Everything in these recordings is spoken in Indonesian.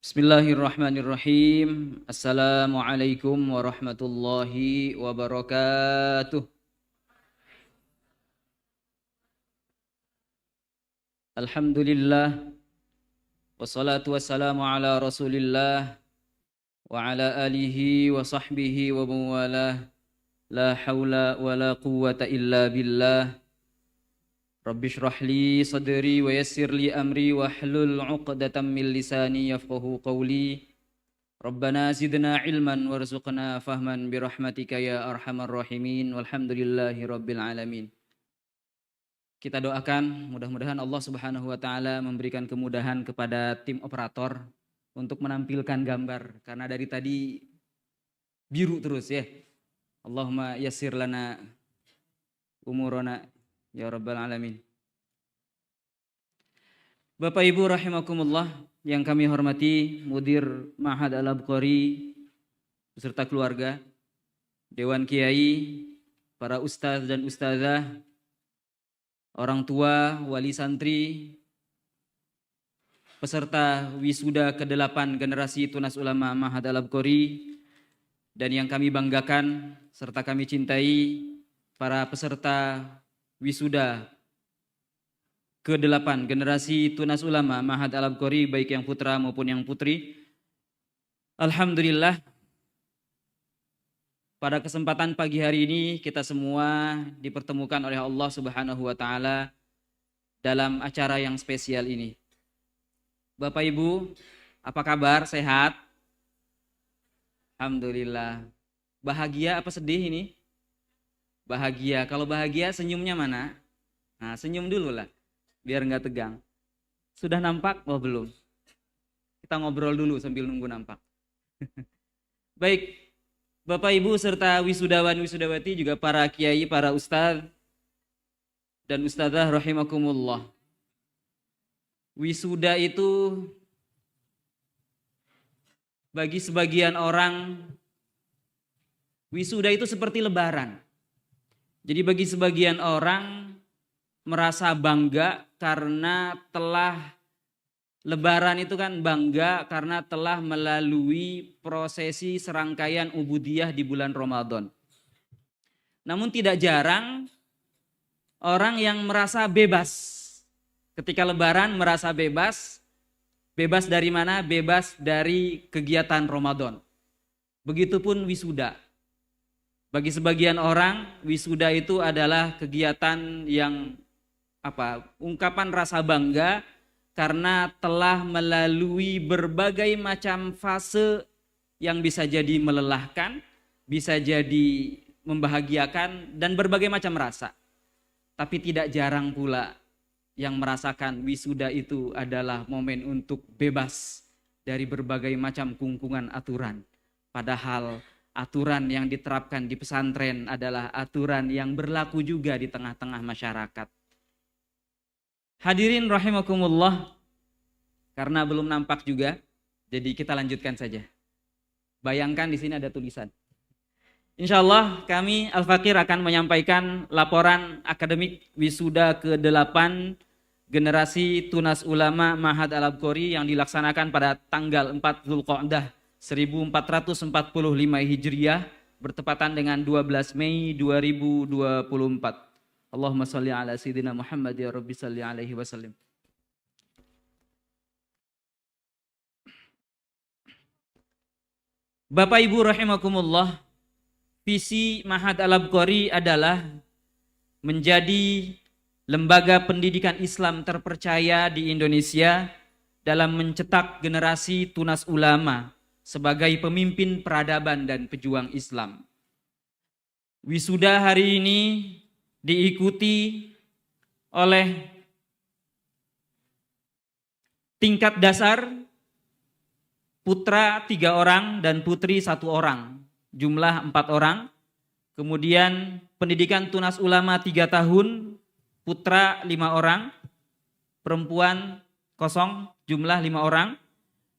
Bismillahirrahmanirrahim. Assalamualaikum warahmatullahi wabarakatuh. Alhamdulillah. Wassalatu wassalamu ala rasulillah wa ala alihi wa sahbihi wa mawalah. La hawla wa la quwwata illa billah. Rabbi shrah li sadri wa yassir li amri wa hlul 'uqdatam min lisani yafqahu qawli. Rabbana zidna ilman warzuqna fahman birahmatika ya arhamar rahimin. Walhamdulillahi rabbil alamin. Kita doakan mudah-mudahan Allah Subhanahu wa taala memberikan kemudahan kepada tim operator untuk menampilkan gambar karena dari tadi biru terus ya. Allahumma yassir lana umurana ya rabbal alamin. Bapak Ibu rahimakumullah yang kami hormati, Mudir Ma'had Al-Abqari beserta keluarga, Dewan Kiai, para ustaz dan ustazah, orang tua, wali santri, peserta wisuda ke-8 generasi Tunas Ulama Ma'had Al-Abqari, dan yang kami banggakan serta kami cintai, para peserta wisuda ke-8 generasi Tunas Ulama Ma'had Al-Abqari baik yang putra maupun yang putri. Alhamdulillah pada kesempatan pagi hari ini kita semua dipertemukan oleh Allah Subhanahu wa taala dalam acara yang spesial ini. Bapak Ibu, apa kabar? Sehat? Alhamdulillah. Bahagia apa sedih ini? Bahagia. Kalau bahagia senyumnya mana? Nah, senyum dulu lah, biar nggak tegang. Sudah nampak? Oh belum. Kita ngobrol dulu sambil nunggu nampak. Baik, Bapak Ibu serta wisudawan wisudawati juga para kiai, para ustadz dan ustadzah rahimakumullah. Wisuda itu bagi sebagian orang, wisuda itu seperti lebaran. Jadi bagi sebagian orang merasa bangga karena telah lebaran itu kan bangga karena telah melalui prosesi serangkaian ubudiyah di bulan Ramadan. Namun tidak jarang orang yang merasa bebas. Ketika lebaran merasa bebas. Bebas dari mana? Bebas dari kegiatan Ramadan. Begitupun wisuda. Bagi sebagian orang, wisuda itu adalah kegiatan yang ungkapan rasa bangga karena telah melalui berbagai macam fase yang bisa jadi melelahkan, bisa jadi membahagiakan dan berbagai macam rasa. Tapi tidak jarang pula yang merasakan wisuda itu adalah momen untuk bebas dari berbagai macam kungkungan aturan. Padahal aturan yang diterapkan di pesantren adalah aturan yang berlaku juga di tengah-tengah masyarakat. Hadirin rahimakumullah, karena belum nampak juga, jadi kita lanjutkan saja. Bayangkan di sini ada tulisan. Insyaallah kami Al-Fakir akan menyampaikan laporan akademik wisuda ke-8 generasi Tunas Ulama Ma'had Al-Abqari yang dilaksanakan pada tanggal 4 Zulqa'dah 1445 Hijriah bertepatan dengan 12 Mei 2024. Allahumma shalli ala sayyidina Muhammad ya Rabbi salli alaihi wasallam. Bapak Ibu rahimakumullah, visi Ma'had Al-Abqari adalah menjadi lembaga pendidikan Islam terpercaya di Indonesia dalam mencetak generasi tunas ulama sebagai pemimpin peradaban dan pejuang Islam. Wisuda hari ini diikuti oleh tingkat dasar putra 3 orang dan putri 1 orang. jumlah 4 orang. Kemudian pendidikan tunas ulama 3 tahun, putra 5 orang, perempuan kosong, jumlah 5 orang.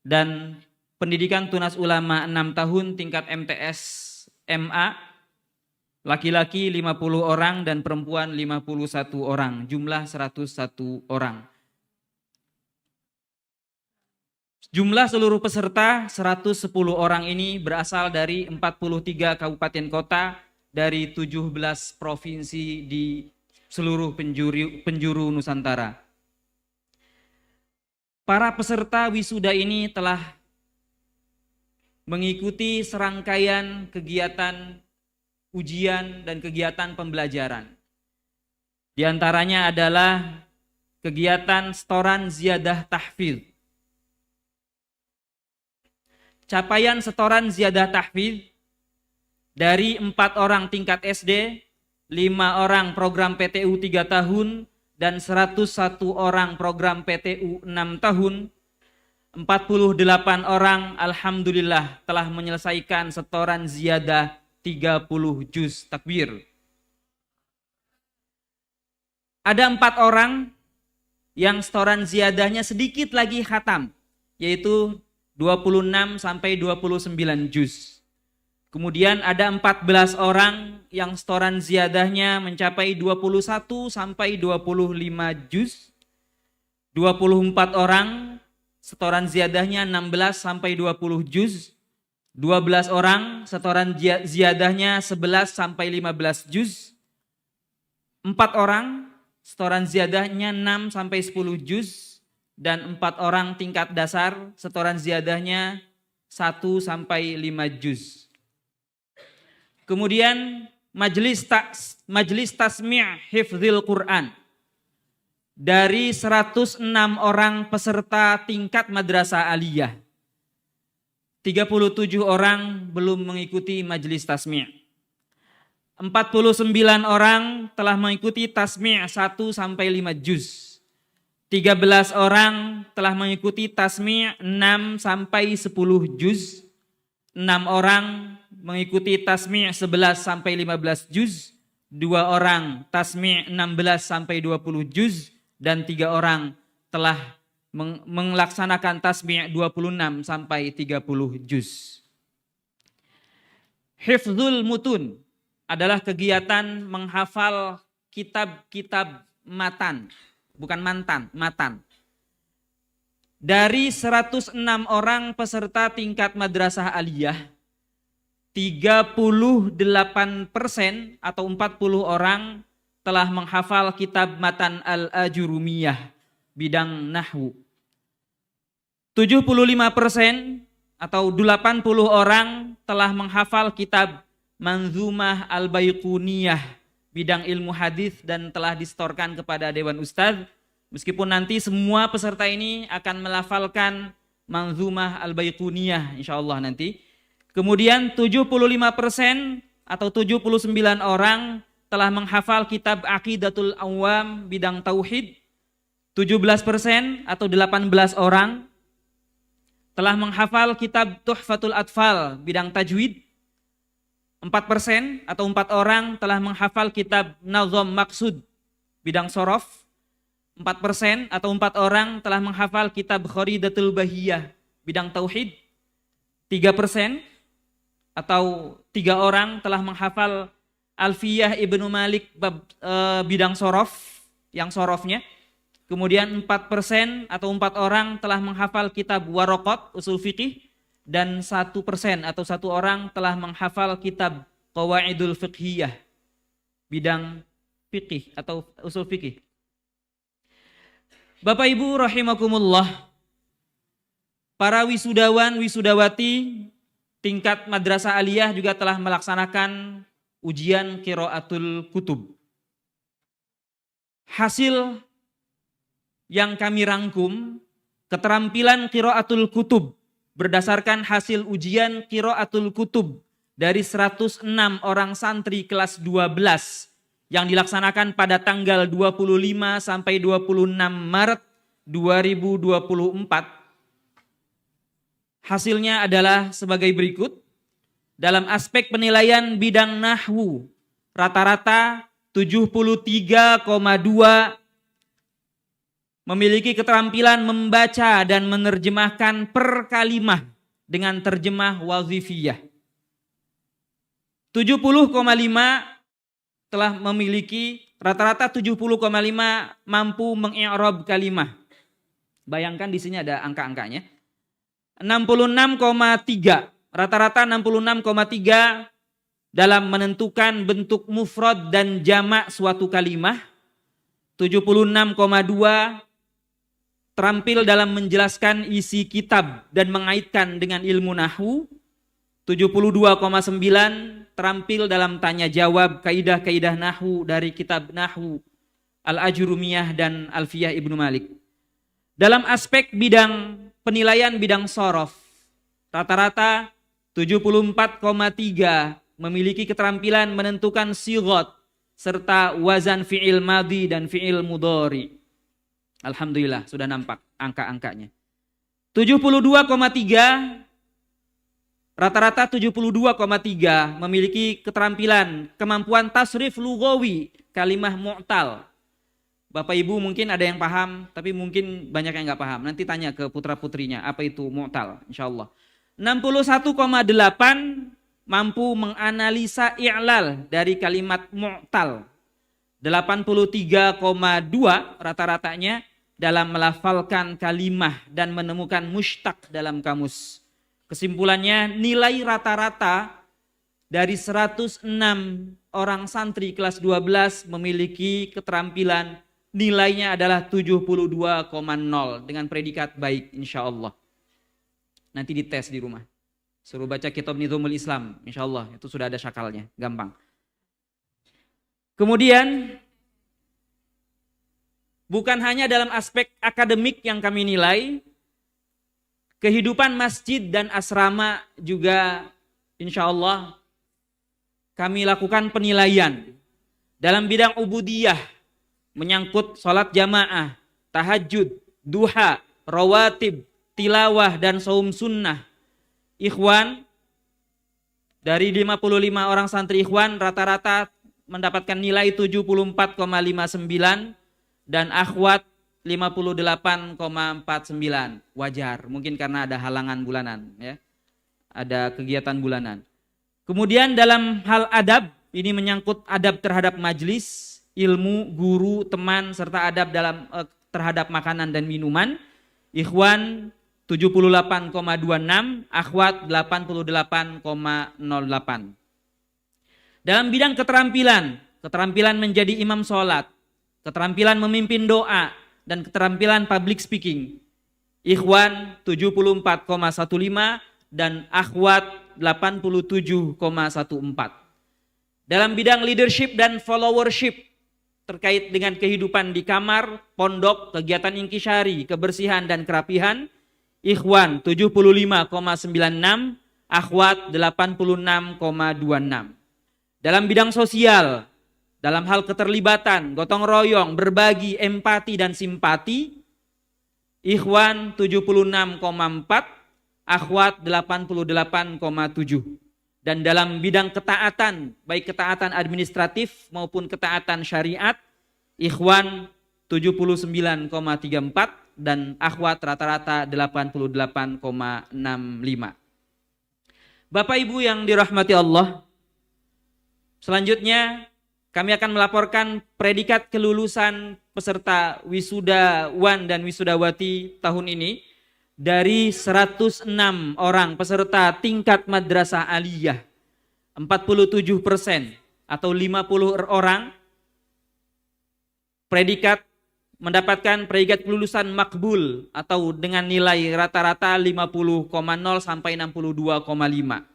Dan pendidikan tunas ulama 6 tahun tingkat MTS MA, laki-laki 50 orang dan perempuan 51 orang, jumlah 101 orang. Jumlah seluruh peserta 110 orang ini berasal dari 43 kabupaten kota dari 17 provinsi di seluruh penjuru Nusantara. Para peserta wisuda ini telah mengikuti serangkaian kegiatan ujian dan kegiatan pembelajaran. Di antaranya adalah kegiatan setoran ziyadah tahfidz. Capaian setoran ziyadah tahfidz dari 4 orang tingkat SD, 5 orang program PTU 3 tahun, dan 101 orang program PTU 6 tahun, 48 orang alhamdulillah telah menyelesaikan setoran ziyadah 30 juz takbir. Ada 4 orang yang setoran ziyadahnya sedikit lagi khatam, yaitu 26 sampai 29 juz. Kemudian ada 14 orang yang setoran ziyadahnya mencapai 21 sampai 25 juz. 24 orang setoran ziyadahnya 16 sampai 20 juz. 12 orang setoran ziyadahnya 11 sampai 15 juz. 4 orang setoran ziyadahnya 6 sampai 10 juz. Dan 4 orang tingkat dasar setoran ziyadahnya 1 sampai 5 juz. Kemudian majelis tasmi' hifdzil Quran. Dari 106 orang peserta tingkat madrasah aliyah, 37 orang belum mengikuti majelis tasmi'. 49 orang telah mengikuti tasmi' 1 sampai 5 juz. 13 orang telah mengikuti tasmi' 6 sampai 10 juz. 6 orang mengikuti tasmi' 11 sampai 15 juz. 2 orang tasmi' 16 sampai 20 juz. Dan 3 orang telah melaksanakan tasmi' 26 sampai 30 juz. Hifdzul mutun adalah kegiatan menghafal kitab-kitab matan. Bukan mantan, matan. Dari 106 orang peserta tingkat madrasah aliyah, 38% atau 40 orang telah menghafal kitab matan al-ajurumiyah bidang nahwu. 75% atau 80 orang telah menghafal kitab manzumah al-baiquniyah bidang ilmu hadis dan telah disetorkan kepada Dewan Ustadz. Meskipun nanti semua peserta ini akan melafalkan manzumah al-baiquniyah insyaallah nanti. Kemudian 75% atau 79 orang telah menghafal kitab Aqidatul Awam bidang tauhid. 17% atau 18 orang telah menghafal kitab Tuhfatul Atfal bidang tajwid. 4% atau 4 orang telah menghafal kitab Nazam Maksud bidang sorof. 4% atau 4 orang telah menghafal kitab Kharidatul Bahiyah bidang tauhid. 3% atau 3 orang telah menghafal Alfiyah Ibnu Malik bidang sorof, yang sorofnya. Kemudian 4% atau 4 orang telah menghafal kitab Waraqat usul fiqih. Dan 1% atau 1 orang telah menghafal kitab Qawaidul Fiqhiyah bidang fikih atau usul fikih. Bapak Ibu rahimakumullah, para wisudawan wisudawati tingkat madrasah aliyah juga telah melaksanakan ujian qiraatul kutub. Hasil yang kami rangkum, keterampilan qiraatul kutub berdasarkan hasil ujian qiraatul kutub dari 106 orang santri kelas 12 yang dilaksanakan pada tanggal 25 sampai 26 Maret 2024. Hasilnya adalah sebagai berikut. dalam aspek penilaian bidang nahwu rata-rata 73,2 memiliki keterampilan membaca dan menerjemahkan per kalimah dengan terjemah wazifiyah. 70,5 telah memiliki rata-rata 70,5 mampu mengi'rab kalimah. Bayangkan di sini ada angka-angkanya. 66,3 rata-rata 66,3 dalam menentukan bentuk mufrad dan jamak suatu kalimah. 76,2 terampil dalam menjelaskan isi kitab dan mengaitkan dengan ilmu nahwu. 72,9 terampil dalam tanya jawab kaidah-kaidah nahwu dari kitab nahwu Al-Ajurumiyah dan Alfiyah Ibnu Malik. Dalam aspek bidang penilaian bidang shorof, rata-rata 74,3 memiliki keterampilan menentukan sighat serta wazan fi'il madhi dan fi'il mudhari. Alhamdulillah sudah nampak angka-angkanya. 72,3 rata-rata 72,3 memiliki keterampilan kemampuan tasrif lughawi kalimah mu'tal. Bapak Ibu mungkin ada yang paham, tapi mungkin banyak yang nggak paham. Nanti tanya ke putra-putrinya apa itu mu'tal, insyaallah. 61,8 mampu menganalisa i'lal dari kalimat mu'tal. 83,2 rata-ratanya dalam melafalkan kalimah dan menemukan mushtaq dalam kamus. Kesimpulannya, nilai rata-rata dari 106 orang santri kelas 12 memiliki keterampilan nilainya adalah 72,0 dengan predikat baik insyaallah. Nanti dites di rumah. Suruh baca kitab Nizamul Islam, insyaallah itu sudah ada syakalnya, gampang. Kemudian bukan hanya dalam aspek akademik yang kami nilai, kehidupan masjid dan asrama juga insyaallah kami lakukan penilaian. Dalam bidang ubudiyah, menyangkut sholat jamaah, tahajud, duha, rawatib, tilawah, dan saum sunnah. Ikhwan, dari 55 orang santri ikhwan rata-rata mendapatkan nilai 74,59 dan akhwat 58,49. Wajar, mungkin karena ada halangan bulanan, ya. Ada kegiatan bulanan. Kemudian dalam hal adab, ini menyangkut adab terhadap majlis, ilmu, guru, teman, serta adab dalam terhadap makanan dan minuman. Ikhwan 78,26, akhwat 88,08. Dalam bidang keterampilan menjadi imam sholat, keterampilan memimpin doa, dan keterampilan public speaking. Ikhwan 74,15 dan akhwat 87,14. Dalam bidang leadership dan followership terkait dengan kehidupan di kamar, pondok, kegiatan inkisyari, kebersihan dan kerapihan, ikhwan 75,96, akhwat 86,26. Dalam bidang sosial, dalam hal keterlibatan, gotong royong, berbagi, empati dan simpati, ikhwan 76,4, akhwat 88,7. Dan dalam bidang ketaatan, baik ketaatan administratif maupun ketaatan syariat, ikhwan 79,34 dan akhwat rata-rata 88,65. Bapak Ibu yang dirahmati Allah, selanjutnya kami akan melaporkan predikat kelulusan peserta wisudawan dan wisudawati tahun ini dari 106 orang peserta tingkat madrasah aliyah. 47% atau 50 orang mendapatkan predikat kelulusan makbul atau dengan nilai rata-rata 50,0 sampai 62,5.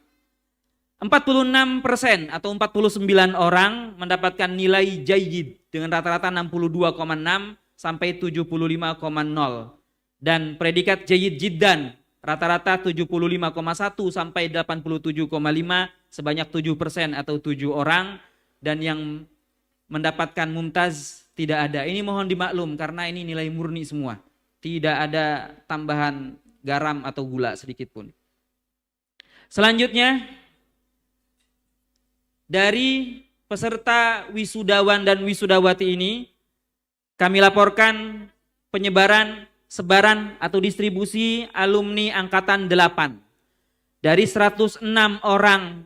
46% atau 49 orang mendapatkan nilai jayyid dengan rata-rata 62,6 sampai 75,0. Dan predikat jayyid jiddan rata-rata 75,1 sampai 87,5 sebanyak 7% atau 7 orang. Dan yang mendapatkan mumtaz tidak ada. Ini mohon dimaklum karena ini nilai murni semua. Tidak ada tambahan garam atau gula sedikit pun. Selanjutnya dari peserta wisudawan dan wisudawati ini kami laporkan sebaran atau distribusi alumni angkatan 8 dari 106 orang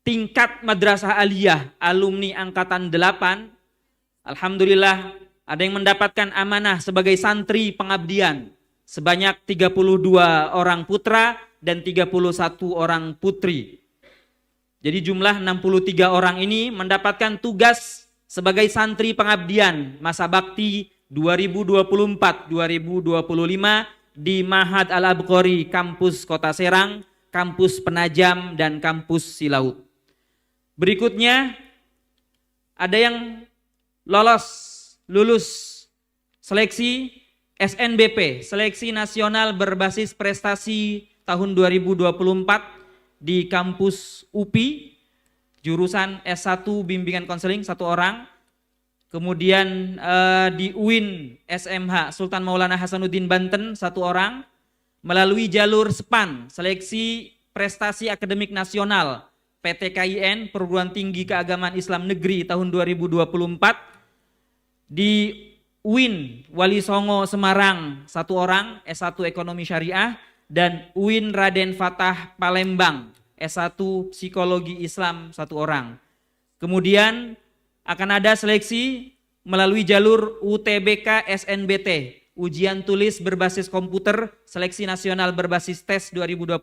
tingkat madrasah aliyah alumni angkatan 8. Alhamdulillah ada yang mendapatkan amanah sebagai santri pengabdian sebanyak 32 orang putra dan 31 orang putri. Jadi jumlah 63 orang ini mendapatkan tugas sebagai santri pengabdian masa bakti 2024-2025 di Ma'had Al-Abqari Kampus Kota Serang, Kampus Penajam, dan Kampus Silaut. Berikutnya ada yang lulus seleksi SNBP, Seleksi Nasional Berbasis Prestasi tahun 2024 di Kampus UPI, jurusan S1 Bimbingan Konseling 1 orang. Kemudian di UIN SMH Sultan Maulana Hasanuddin Banten 1 orang. Melalui jalur SPAN, Seleksi Prestasi Akademik Nasional PTKIN, Perguruan Tinggi Keagamaan Islam Negeri tahun 2024. Di UIN Wali Songo Semarang 1 orang, S1 Ekonomi Syariah. Dan UIN Raden Fatah Palembang, S1 Psikologi Islam 1 orang. Kemudian akan ada seleksi melalui jalur UTBK SNBT, Ujian Tulis Berbasis Komputer, Seleksi Nasional Berbasis Tes 2024.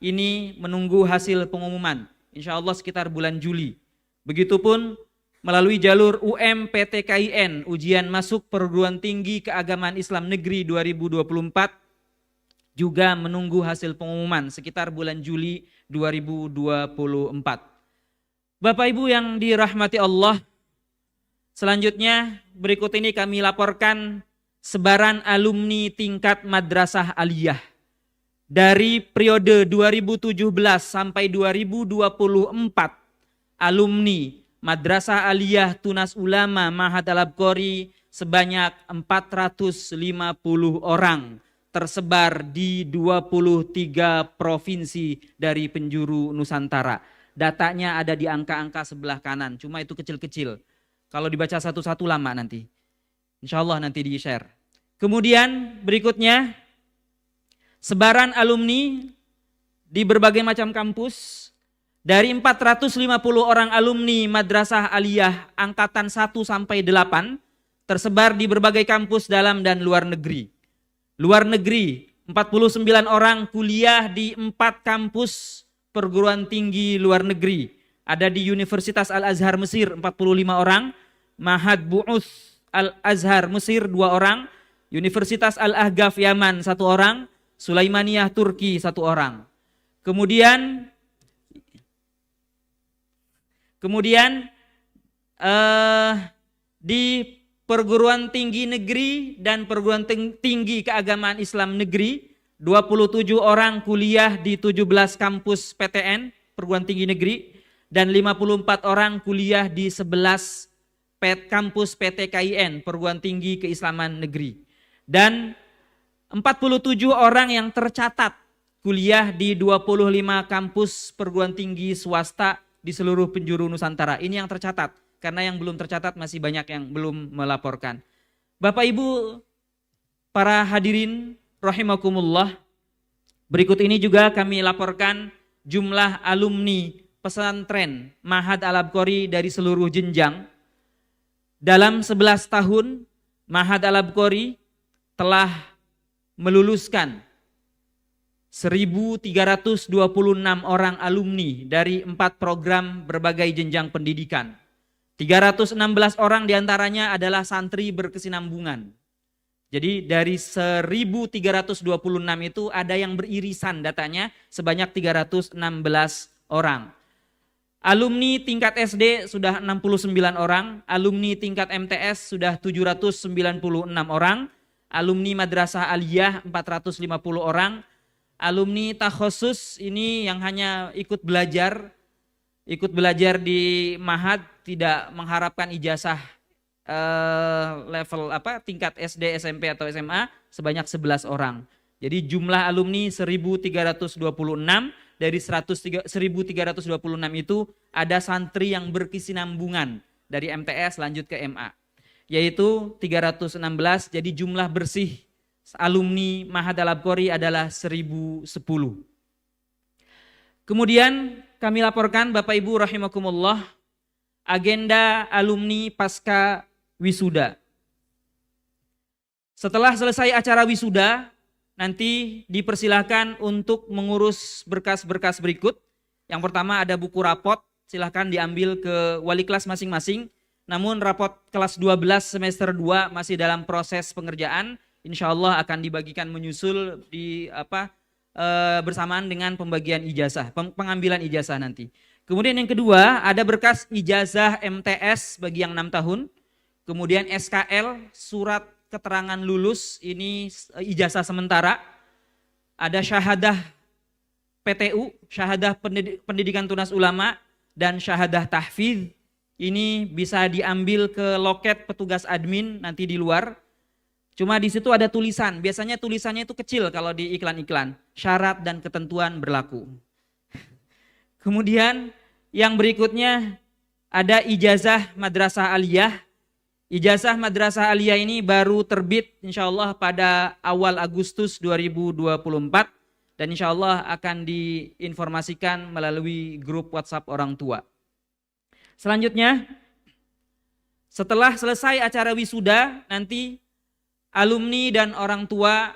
Ini menunggu hasil pengumuman, insya Allah sekitar bulan Juli. Begitupun melalui jalur UMPTKIN, Ujian Masuk Perguruan Tinggi Keagamaan Islam Negeri 2024, juga menunggu hasil pengumuman sekitar bulan Juli 2024. Bapak Ibu yang dirahmati Allah, selanjutnya berikut ini kami laporkan sebaran alumni tingkat madrasah aliyah. Dari periode 2017 sampai 2024, alumni Madrasah Aliyah Tunas Ulama Ma'had Al-Abqari sebanyak 450 orang. Tersebar di 23 provinsi dari penjuru Nusantara. Datanya ada di angka-angka sebelah kanan, cuma itu kecil-kecil. Kalau dibaca satu-satu lama nanti. Insya Allah nanti di-share. Kemudian berikutnya, sebaran alumni di berbagai macam kampus. Dari 450 orang alumni Madrasah Aliyah angkatan 1 sampai 8 tersebar di berbagai kampus dalam dan luar negeri. Luar negeri, 49 orang kuliah di 4 kampus perguruan tinggi luar negeri. Ada di Universitas Al-Azhar Mesir 45 orang, Ma'had Bu'uts Al-Azhar Mesir 2 orang, Universitas Al-Ahqaf Yaman 1 orang, Sulaimaniyah Turki 1 orang. Kemudian di Perguruan Tinggi Negeri dan Perguruan Tinggi Keagamaan Islam Negeri, 27 orang kuliah di 17 kampus PTN, Perguruan Tinggi Negeri, dan 54 orang kuliah di 11 kampus PTKIN, Perguruan Tinggi Keislaman Negeri. Dan 47 orang yang tercatat kuliah di 25 kampus perguruan tinggi swasta di seluruh penjuru Nusantara. Ini yang tercatat. Karena yang belum tercatat masih banyak yang belum melaporkan. Bapak Ibu, para hadirin rahimakumullah, berikut ini juga kami laporkan jumlah alumni pesantren Ma'had Al-Abqari dari seluruh jenjang. Dalam 11 tahun, Ma'had Al-Abqari telah meluluskan 1.326 orang alumni dari 4 program berbagai jenjang pendidikan. 316 orang diantaranya adalah santri berkesinambungan. Jadi dari 1.326 itu ada yang beririsan datanya sebanyak 316 orang. Alumni tingkat SD sudah 69 orang, alumni tingkat MTS sudah 796 orang, alumni Madrasah Aliyah 450 orang, alumni takhusus ini yang hanya ikut belajar di Ma'had, tidak mengharapkan ijazah level tingkat SD, SMP atau SMA sebanyak 11 orang. Jadi jumlah alumni 1.326 dari 1326 itu ada santri yang berkesinambungan dari MTS lanjut ke MA. Yaitu 316, jadi jumlah bersih alumni Ma'had Al-Abqari adalah 1010. Kemudian kami laporkan Bapak Ibu rahimakumullah, agenda alumni pasca wisuda. Setelah selesai acara wisuda, nanti dipersilahkan untuk mengurus berkas-berkas berikut. Yang pertama ada buku rapot, silahkan diambil ke wali kelas masing-masing. Namun rapot kelas 12 semester 2 masih dalam proses pengerjaan. Insya Allah akan dibagikan menyusul bersamaan dengan pembagian ijazah, pengambilan ijazah nanti. Kemudian yang kedua ada berkas ijazah MTS bagi yang 6 tahun. Kemudian SKL, surat keterangan lulus, ini ijazah sementara. Ada syahadah PTU, syahadah pendidikan tunas ulama, dan syahadah tahfidz. Ini bisa diambil ke loket petugas admin nanti di luar. Cuma di situ ada tulisan, biasanya tulisannya itu kecil kalau di iklan-iklan. Syarat dan ketentuan berlaku. Kemudian yang berikutnya ada ijazah madrasah aliyah. Ijazah madrasah aliyah ini baru terbit insya Allah pada awal Agustus 2024. Dan insya Allah akan diinformasikan melalui grup WhatsApp orang tua. Selanjutnya, setelah selesai acara wisuda, nanti alumni dan orang tua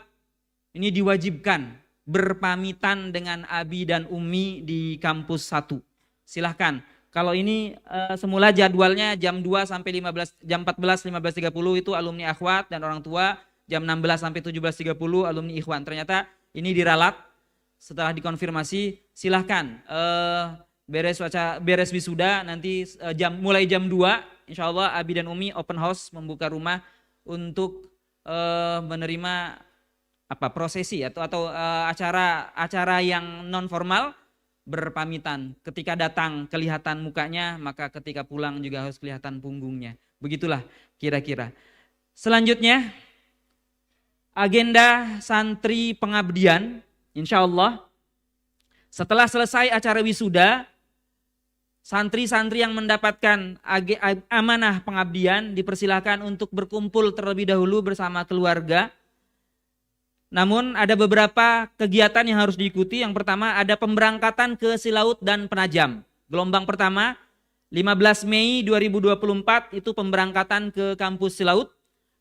ini diwajibkan berpamitan dengan abi dan umi di kampus 1. Silahkan. Kalau ini semula jadwalnya jam 2 sampai 15, jam 14, 15.30 itu alumni akhwat dan orang tua, jam 16 sampai 17.30 alumni ikhwan. Ternyata ini diralat, setelah dikonfirmasi silahkan beres wisuda nanti mulai jam 2 insya Allah abi dan umi open house membuka rumah untuk menerima prosesi atau acara yang non formal, berpamitan. Ketika datang kelihatan mukanya, maka ketika pulang juga harus kelihatan punggungnya. Begitulah kira-kira. Selanjutnya agenda santri pengabdian, insya Allah setelah selesai acara wisuda, santri-santri yang mendapatkan amanah pengabdian dipersilahkan untuk berkumpul terlebih dahulu bersama keluarga. Namun ada beberapa kegiatan yang harus diikuti. Yang pertama ada pemberangkatan ke Silaut dan Penajam. Gelombang pertama 15 Mei 2024 itu pemberangkatan ke kampus Silaut.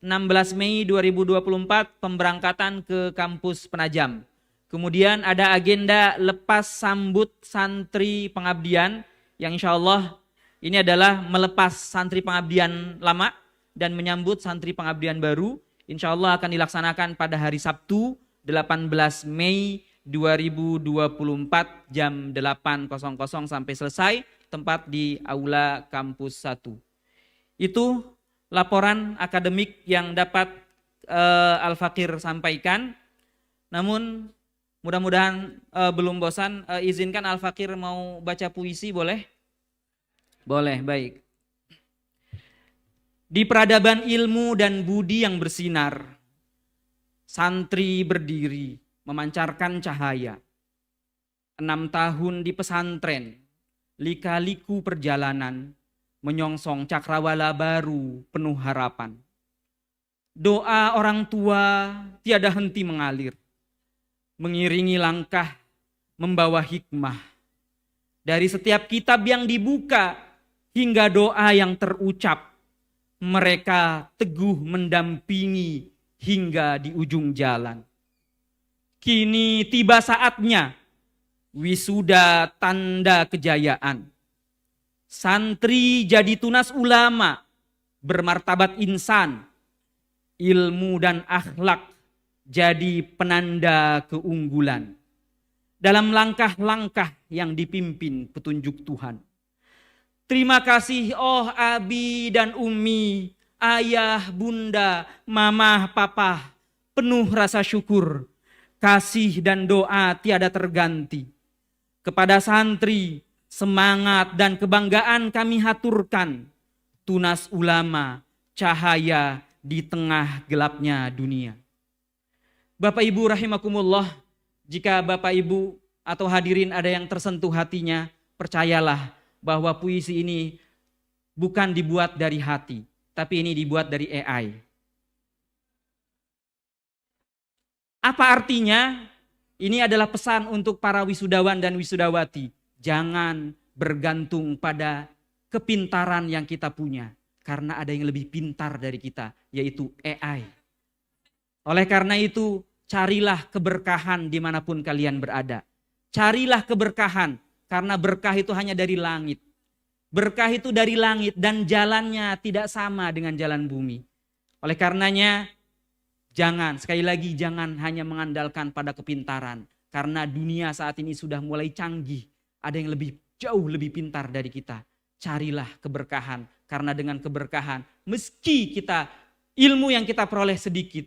16 Mei 2024 pemberangkatan ke kampus Penajam. Kemudian ada agenda lepas sambut santri pengabdian, yang insya Allah ini adalah melepas santri pengabdian lama dan menyambut santri pengabdian baru. Insya Allah akan dilaksanakan pada hari Sabtu 18 Mei 2024 jam 8.00 sampai selesai, tempat di Aula Kampus 1. Itu laporan akademik yang dapat Al-Fakir sampaikan. Namun mudah-mudahan belum bosan, izinkan Al-Fakir mau baca puisi, boleh? Boleh, baik. Di peradaban ilmu dan budi yang bersinar, santri berdiri memancarkan cahaya. 6 tahun di pesantren, lika-liku perjalanan, menyongsong cakrawala baru penuh harapan. Doa orang tua tiada henti mengalir, mengiringi langkah, membawa hikmah. Dari setiap kitab yang dibuka hingga doa yang terucap, mereka teguh mendampingi hingga di ujung jalan. Kini tiba saatnya wisuda tanda kejayaan. Santri jadi tunas ulama, bermartabat insan, ilmu dan akhlak jadi penanda keunggulan. Dalam langkah-langkah yang dipimpin petunjuk Tuhan. Terima kasih oh abi dan umi, ayah, bunda, mamah, papa, penuh rasa syukur, kasih dan doa tiada terganti. Kepada santri, semangat dan kebanggaan kami haturkan, tunas ulama, cahaya di tengah gelapnya dunia. Bapak Ibu rahimakumullah, jika Bapak Ibu atau hadirin ada yang tersentuh hatinya, percayalah bahwa puisi ini bukan dibuat dari hati, tapi ini dibuat dari AI. Apa artinya? Ini adalah pesan untuk para wisudawan dan wisudawati. Jangan bergantung pada kepintaran yang kita punya. Karena ada yang lebih pintar dari kita, yaitu AI. Oleh karena itu, carilah keberkahan dimanapun kalian berada. Carilah keberkahan, karena berkah itu hanya dari langit. Berkah itu dari langit dan jalannya tidak sama dengan jalan bumi. Oleh karenanya, sekali lagi jangan hanya mengandalkan pada kepintaran. Karena dunia saat ini sudah mulai canggih. Ada yang jauh lebih pintar dari kita. Carilah keberkahan. Karena dengan keberkahan, meski ilmu yang kita peroleh sedikit,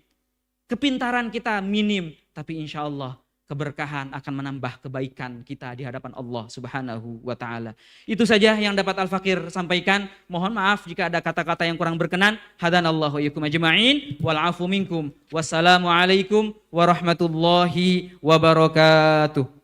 kepintaran kita minim, tapi insya Allah keberkahan akan menambah kebaikan kita di hadapan Allah Subhanahu wa ta'ala. Itu saja yang dapat Al-Fakir sampaikan. Mohon maaf jika ada kata-kata yang kurang berkenan. Hadanallahu iyyakum ajma'in wal afu minkum. Wassalamualaikum warahmatullahi wabarakatuh.